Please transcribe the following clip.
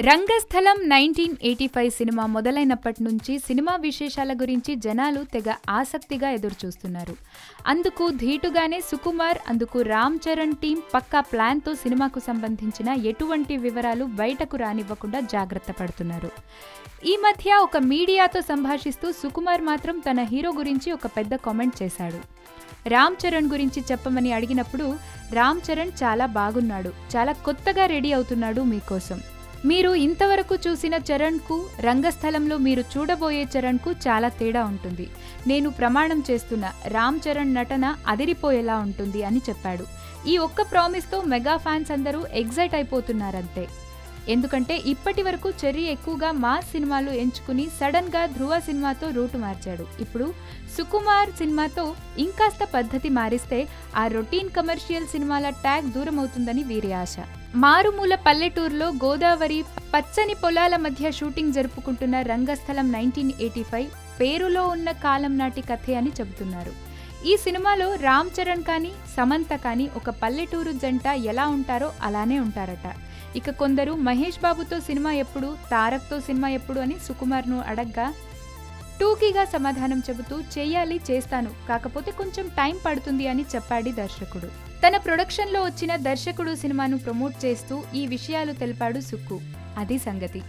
రంగస్థలం 1985 cinema మొదలైనప్పటి నుంచి cinema విశేషాల గురించి జనాలు తెగ ఆసక్తిగా ఎదురుచూస్తున్నారు. అందుకు ధీటుగానే సుకుమార్, అందుకు రామ్ చరణ్ టీం పక్కా ప్లాన్తో సినిమాకు సంబంధించిన ఎటువంటి వివరాలు బయటకు రానివ్వకుండా జాగ్రత్త పడుతున్నారు. ఈ మధ్య ఒక మీడియాతో సంభాషిస్తూ సుకుమార్ మాత్రం తన హీరో గురించి ఒక పెద్ద కామెంట్ చేశాడు. రామ్ చరణ్ గురించి చెప్పమని అడిగినప్పుడు రామ్ చరణ్ చాలా బాగున్నాడు, చాలా కొత్తగా రెడీ అవుతున్నాడు మీకోసం. మీరు ఇంతవరకు చూసిన చరణ్కు, రంగస్థలంలో మీరు చూడబోయే చరణ్కు చాలా తేడా ఉంటుంది. నేను ప్రమాణం చేస్తున్నా, రామ్ చరణ్ నటన అదిరిపోయేలా ఉంటుంది అని చెప్పాడు. ఈ ఒక్క ప్రామిస్తో మెగా ఫ్యాన్స్ అందరూ ఎగ్జైట్ అయిపోతున్నారంతే. ఎందుకంటే ఇప్పటి వరకు చెర్రీ ఎక్కువగా మాస్ సినిమాలు ఎంచుకుని సడన్ గా ధృవ సినిమాతో రూటు మార్చాడు. ఇప్పుడు సుకుమార్ సినిమాతో ఇంకాస్త పద్ధతి మారిస్తే ఆ రొటీన్ కమర్షియల్ సినిమాల ట్యాగ్ దూరం అవుతుందని వీరి ఆశ. మారుమూల పల్లెటూరులో గోదావరి పచ్చని పొలాల మధ్య షూటింగ్ జరుపుకుంటున్న రంగస్థలం 1985 పేరులో ఉన్న కాలం నాటి కథే అని చెబుతున్నారు. ఈ సినిమాలో రామ్ చరణ్ కానీ సమంత కానీ ఒక పల్లెటూరు జంట ఎలా ఉంటారో అలానే ఉంటారట. ఇక కొందరు మహేష్ బాబుతో సినిమా ఎప్పుడు, తారక్తో సినిమా ఎప్పుడు అని సుకుమార్ను అడగ్గా టూకీగా సమాధానం చెబుతూ చేయాలి, చేస్తాను, కాకపోతే కొంచెం టైం పడుతుంది అని చెప్పాడు దర్శకుడు. తన ప్రొడక్షన్లో వచ్చిన దర్శకుడు సినిమాను ప్రమోట్ చేస్తూ ఈ విషయాలు తెలిపాడు సుక్కు. అది సంగతి.